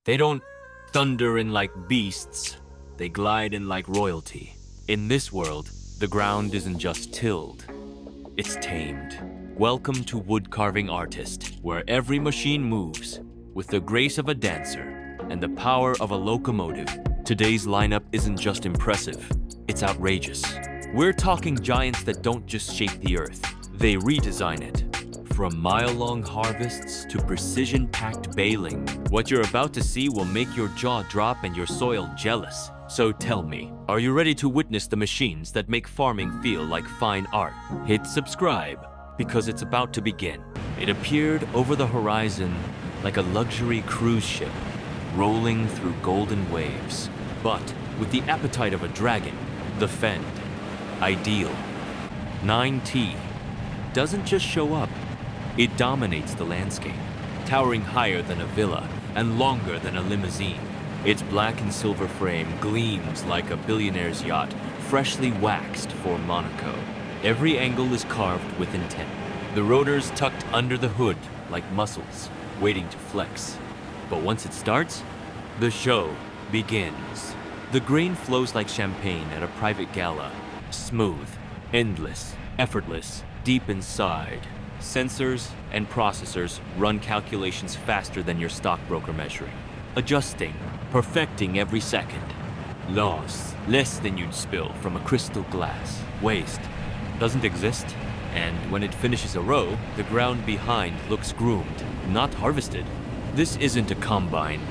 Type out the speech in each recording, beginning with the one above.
They don't thunder in like beasts, they glide in like royalty. In this world, the ground isn't just tilled, it's tamed. Welcome to Woodcarving Artist, where every machine moves with the grace of a dancer and the power of a locomotive. Today's lineup isn't just impressive, it's outrageous. We're talking giants that don't just shape the earth, they redesign it. From mile-long harvests to precision-packed baling, what you're about to see will make your jaw drop and your soil jealous. So tell me, are you ready to witness the machines that make farming feel like fine art? Hit subscribe, because it's about to begin. It appeared over the horizon like a luxury cruise ship, rolling through golden waves. But with the appetite of a dragon, the Fendt IDEAL 9T doesn't just show up. It dominates the landscape, towering higher than a villa and longer than a limousine. Its black and silver frame gleams like a billionaire's yacht, freshly waxed for Monaco. Every angle is carved with intent. The rotors tucked under the hood like muscles, waiting to flex. But once it starts, the show begins. The grain flows like champagne at a private gala, smooth, endless, effortless, deep inside. Sensors and processors run calculations faster than your stockbroker measuring, adjusting, perfecting every second. Loss, less than you'd spill from a crystal glass. Waste doesn't exist, and when it finishes a row, the ground behind looks groomed, not harvested. This isn't a combine,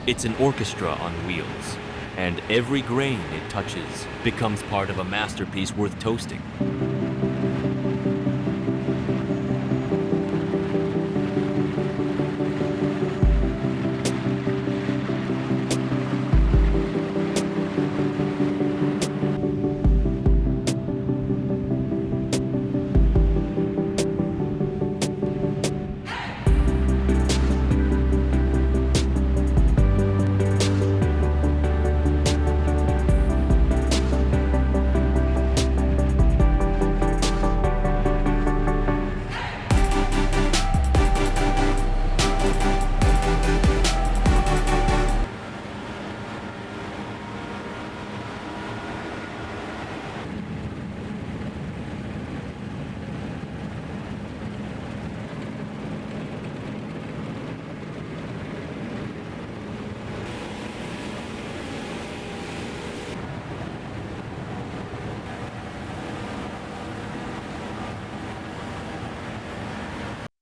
it's an orchestra on wheels, and every grain it touches becomes part of a masterpiece worth toasting.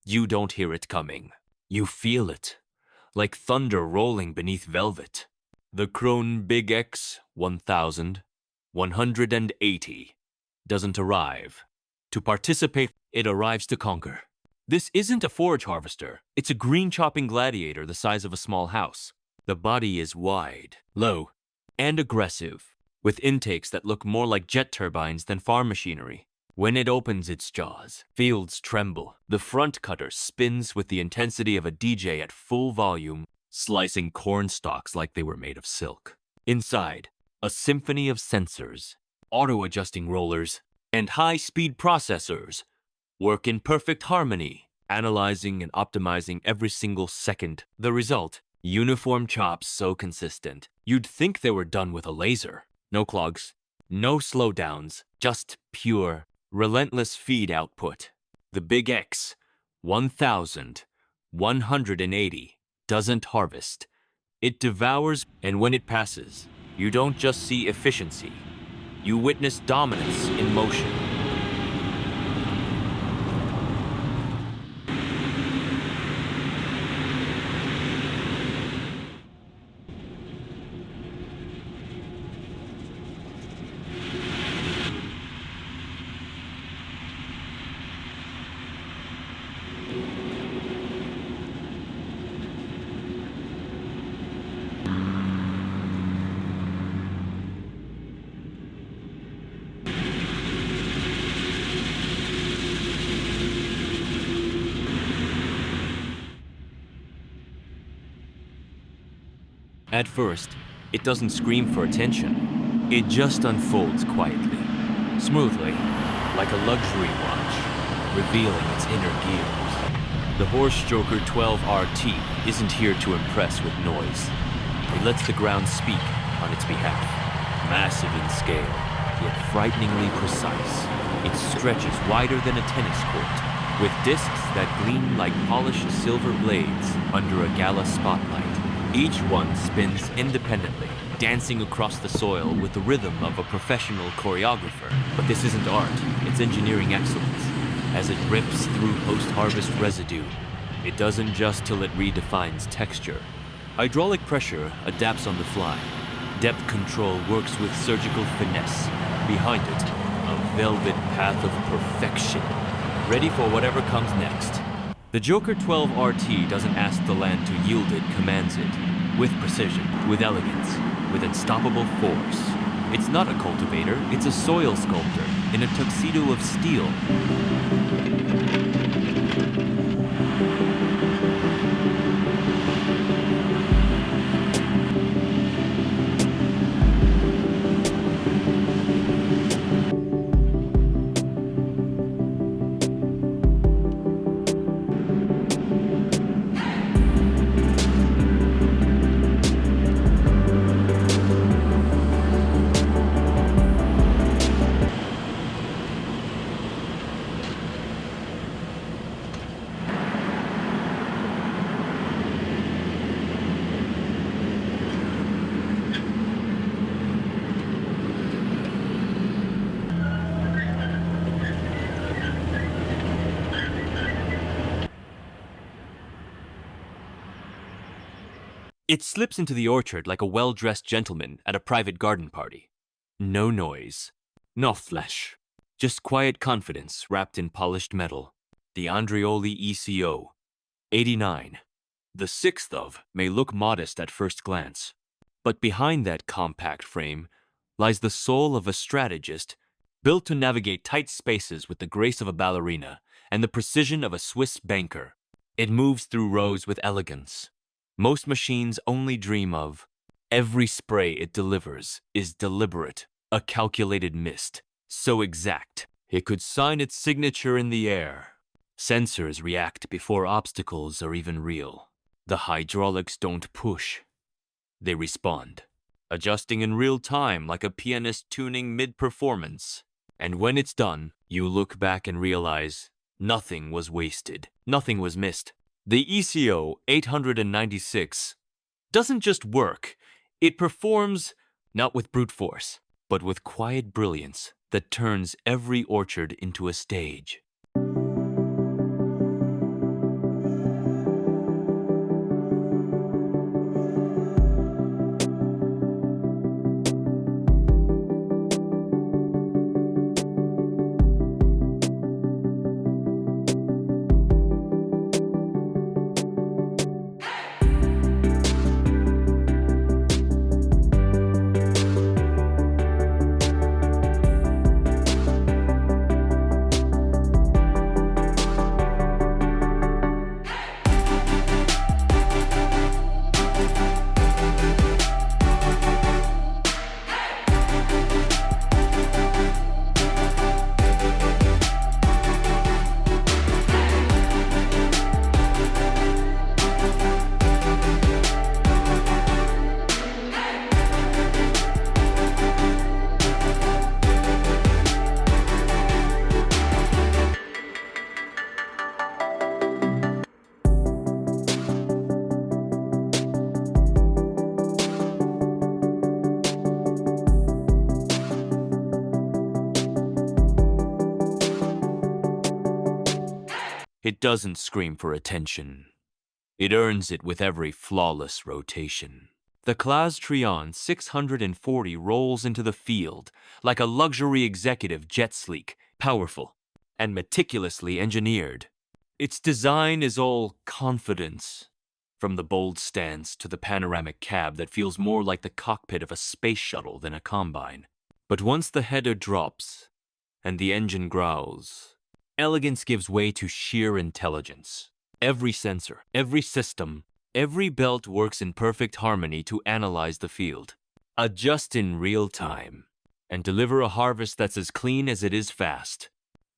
You don't hear it coming. You feel it, like thunder rolling beneath velvet. The Krone BiG X 1180 doesn't arrive to participate, it arrives to conquer. This isn't a forage harvester, it's a green chopping gladiator the size of a small house. The body is wide, low, and aggressive, with intakes that look more like jet turbines than farm machinery. When it opens its jaws, fields tremble. The front cutter spins with the intensity of a DJ at full volume, slicing corn stalks like they were made of silk. Inside, a symphony of sensors, auto-adjusting rollers, and high-speed processors work in perfect harmony, analyzing and optimizing every single second. The result, uniform chops so consistent, you'd think they were done with a laser. No clogs, no slowdowns, just pure, relentless feed output. The BiG X 1180 doesn't harvest. It devours, and when it passes, you don't just see efficiency, you witness dominance in motion. At first, it doesn't scream for attention. It just unfolds quietly, smoothly, like a luxury watch, revealing its inner gears. The Horsch Joker 12 RT isn't here to impress with noise. It lets the ground speak on its behalf. Massive in scale, yet frighteningly precise, it stretches wider than a tennis court, with discs that gleam like polished silver blades under a gala spotlight. Each one spins independently, dancing across the soil with the rhythm of a professional choreographer. But this isn't art, it's engineering excellence. As it rips through post-harvest residue, it doesn't just till it redefines texture. Hydraulic pressure adapts on the fly. Depth control works with surgical finesse. Behind it, a velvet path of perfection, ready for whatever comes next. The Joker 12 RT doesn't ask the land to yield, it commands it. With precision, with elegance, with unstoppable force. It's not a cultivator, it's a soil sculptor in a tuxedo of steel. It slips into the orchard like a well-dressed gentleman at a private garden party. No noise, no flesh, just quiet confidence wrapped in polished metal. The Andreoli ECO, 89. The sixth of may look modest at first glance, but behind that compact frame lies the soul of a strategist built to navigate tight spaces with the grace of a ballerina and the precision of a Swiss banker. It moves through rows with elegance. Most machines only dream of. Every spray it delivers is deliberate, a calculated mist, so exact it could sign its signature in the air. Sensors react before obstacles are even real. The hydraulics don't push, they respond, adjusting in real time like a pianist tuning mid-performance. And when it's done, you look back and realize nothing was wasted, nothing was missed. The ECO 896 doesn't just work, it performs not with brute force, but with quiet brilliance that turns every orchard into a stage. It doesn't scream for attention. It earns it with every flawless rotation. The CLAAS Trion 640 rolls into the field like a luxury executive, jet sleek, powerful, and meticulously engineered. Its design is all confidence, from the bold stance to the panoramic cab that feels more like the cockpit of a space shuttle than a combine. But once the header drops and the engine growls, elegance gives way to sheer intelligence. Every sensor, every system, every belt works in perfect harmony to analyze the field, adjust in real time, and deliver a harvest that's as clean as it is fast.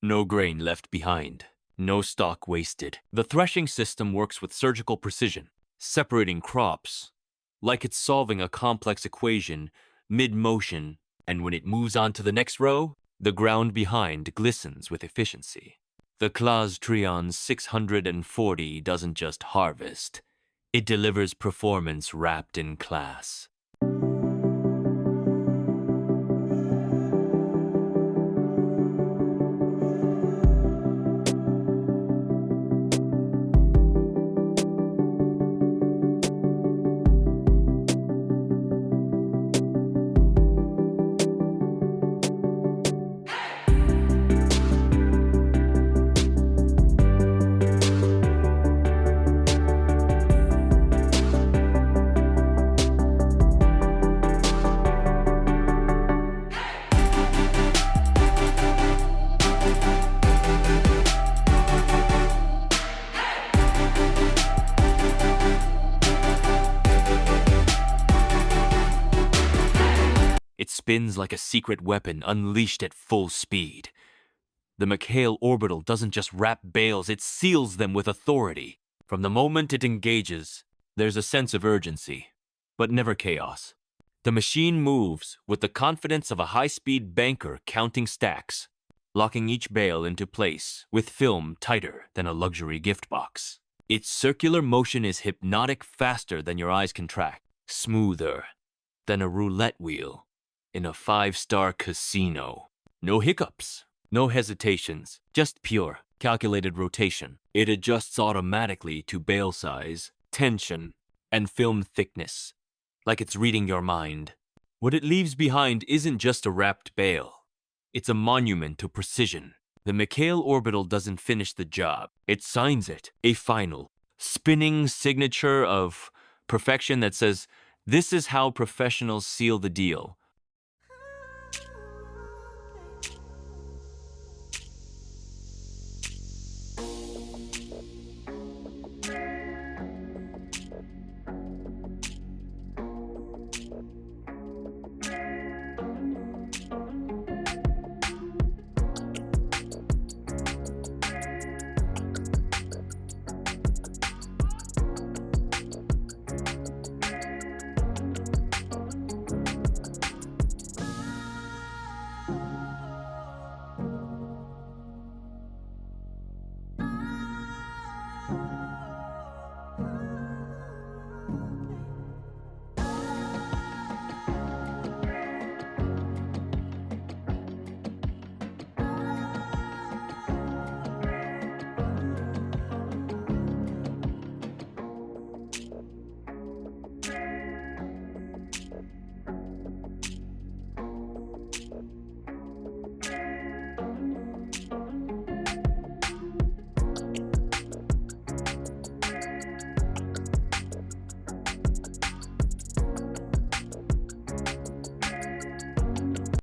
No grain left behind, No stock wasted. The threshing system works with surgical precision, separating crops like it's solving a complex equation mid-motion, and when it moves on to the next row, the ground behind glistens with efficiency. The CLAAS Trion 640 doesn't just harvest, it delivers performance wrapped in class. It spins like a secret weapon unleashed at full speed. The McHale Orbital doesn't just wrap bales, it seals them with authority. From the moment it engages, there's a sense of urgency, but never chaos. The machine moves with the confidence of a high-speed banker counting stacks, locking each bale into place with film tighter than a luxury gift box. Its circular motion is hypnotic, faster than your eyes can track, smoother than a roulette wheel in a five-star casino. No hiccups, no hesitations, just pure, calculated rotation. It adjusts automatically to bale size, tension, and film thickness, like it's reading your mind. What it leaves behind isn't just a wrapped bale. It's a monument to precision. The McHale Orbital doesn't finish the job. It signs it, a final, spinning signature of perfection that says, "This is how professionals seal the deal."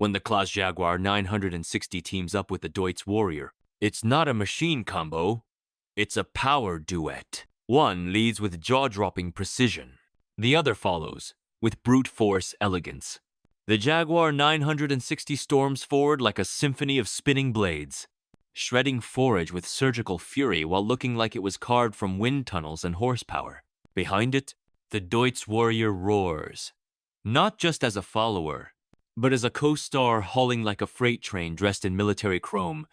When the CLAAS Jaguar 960 teams up with the Deutz Warrior, it's not a machine combo, it's a power duet. One leads with jaw-dropping precision. The other follows with brute force elegance. The Jaguar 960 storms forward like a symphony of spinning blades, shredding forage with surgical fury while looking like it was carved from wind tunnels and horsepower. Behind it, the Deutz Warrior roars, not just as a follower, but as a co-star hauling like a freight train dressed in military chrome.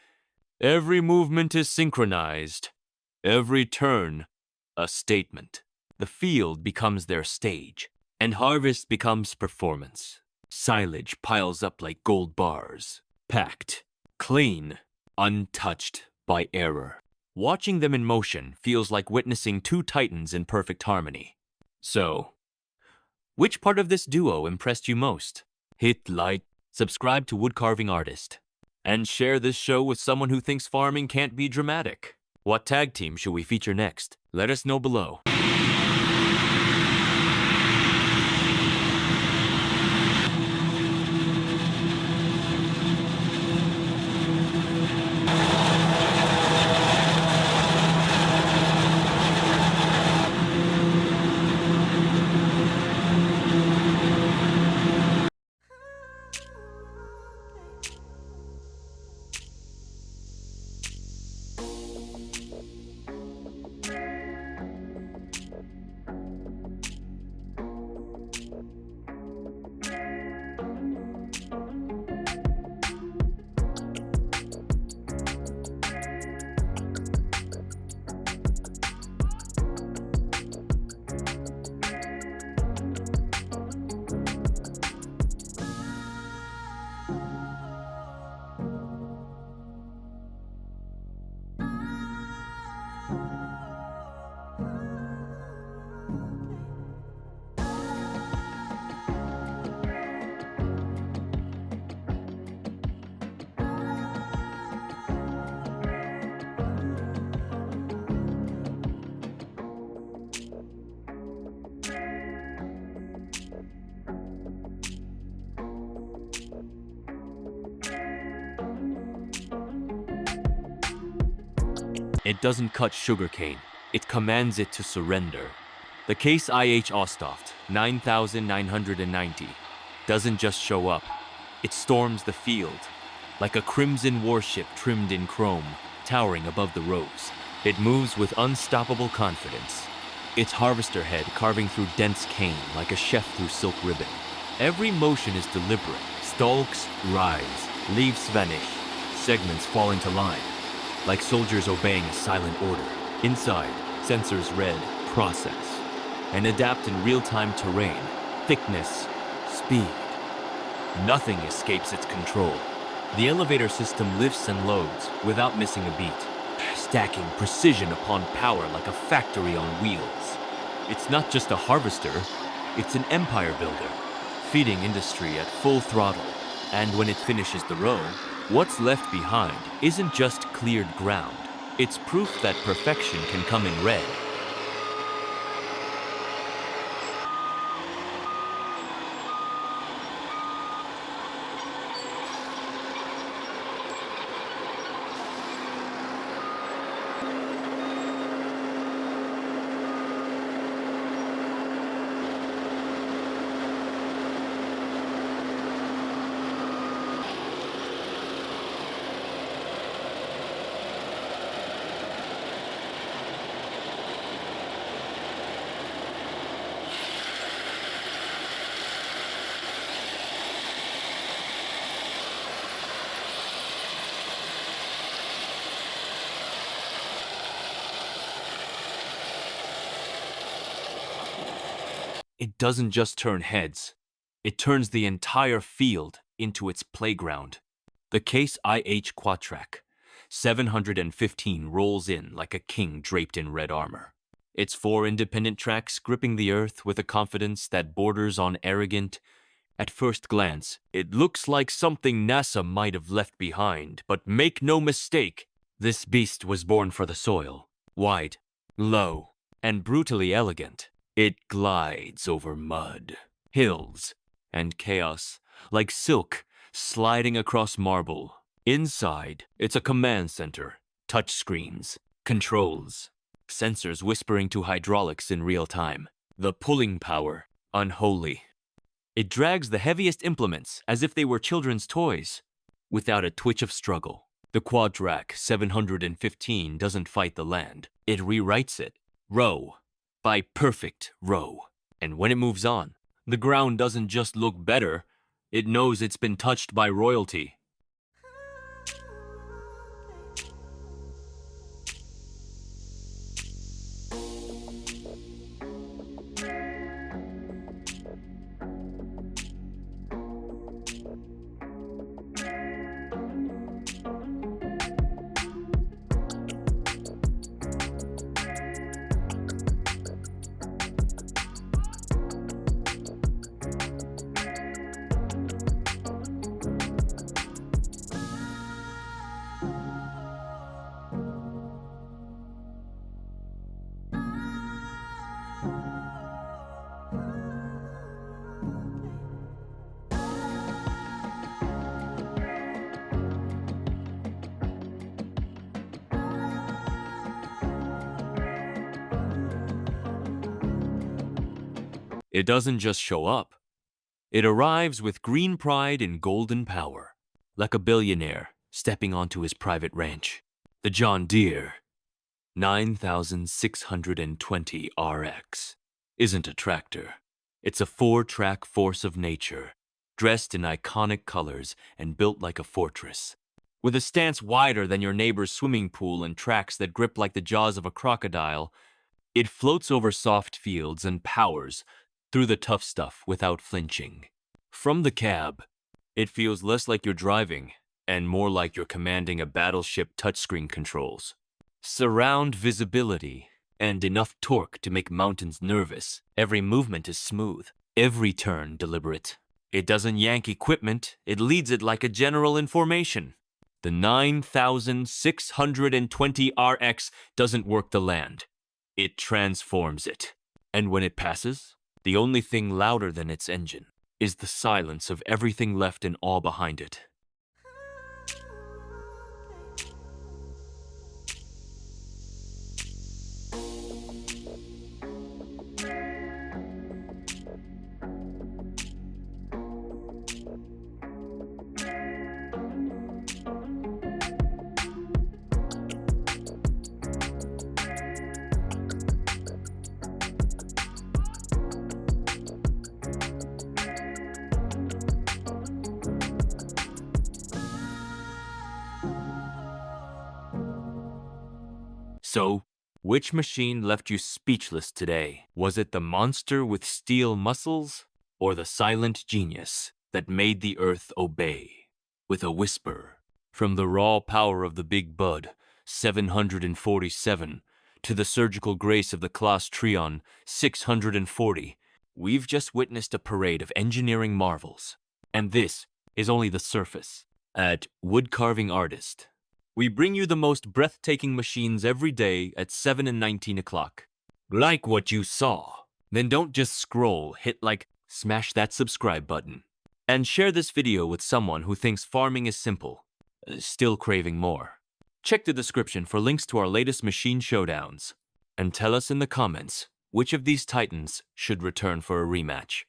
Every movement is synchronized, every turn a statement. The field becomes their stage, and harvest becomes performance. Silage piles up like gold bars, packed, clean, untouched by error. Watching them in motion feels like witnessing two titans in perfect harmony. So, which part of this duo impressed you most? Hit like, subscribe to Woodcarving Artist, and share this show with someone who thinks farming can't be dramatic. What tag team should we feature next? Let us know below. It doesn't cut sugarcane, it commands it to surrender. The Case IH Austoft 9990 doesn't just show up, it storms the field, like a crimson warship trimmed in chrome, towering above the rows. It moves with unstoppable confidence, its harvester head carving through dense cane like a chef through silk ribbon. Every motion is deliberate. Stalks rise, leaves vanish, segments fall into line, like soldiers obeying a silent order. Inside, sensors read, process, and adapt in real-time terrain, thickness, speed. Nothing escapes its control. The elevator system lifts and loads without missing a beat, stacking precision upon power like a factory on wheels. It's not just a harvester, it's an empire builder, feeding industry at full throttle. And when it finishes the row, what's left behind isn't just cleared ground. It's proof that perfection can come in red. It doesn't just turn heads, it turns the entire field into its playground. The Case IH Quadtrac 715 rolls in like a king draped in red armor. Its 4 independent tracks gripping the earth with a confidence that borders on arrogant. At first glance, it looks like something NASA might have left behind, but make no mistake, this beast was born for the soil. Wide, low, and brutally elegant. It glides over mud, hills, and chaos, like silk sliding across marble. Inside, it's a command center, touchscreens, controls, sensors whispering to hydraulics in real time. The pulling power, unholy. It drags the heaviest implements as if they were children's toys, without a twitch of struggle. The Quadtrac 715 doesn't fight the land. It rewrites it, row by perfect row. And when it moves on, the ground doesn't just look better, it knows it's been touched by royalty. It doesn't just show up. It arrives with green pride and golden power, like a billionaire stepping onto his private ranch. The John Deere 9620 RX isn't a tractor. It's a 4-track force of nature, dressed in iconic colors and built like a fortress. With a stance wider than your neighbor's swimming pool and tracks that grip like the jaws of a crocodile, it floats over soft fields and powers through the tough stuff without flinching. From the cab, it feels less like you're driving and more like you're commanding a battleship touchscreen controls. Surround visibility and enough torque to make mountains nervous. Every movement is smooth, every turn deliberate. It doesn't yank equipment, it leads it like a general in formation. The 9620 RX doesn't work the land, it transforms it. And when it passes, the only thing louder than its engine is the silence of everything left in awe behind it. So, which machine left you speechless today? Was it the monster with steel muscles, or the silent genius that made the earth obey with a whisper? From the raw power of the Big Bud 747 to the surgical grace of the CLAAS Trion 640, we've just witnessed a parade of engineering marvels. And this is only the surface. At Woodcarving Artist, we bring you the most breathtaking machines every day at 7 and 19 o'clock. Like what you saw? Then don't just scroll, hit like, smash that subscribe button. And share this video with someone who thinks farming is simple, still craving more. Check the description for links to our latest machine showdowns. And tell us in the comments which of these titans should return for a rematch.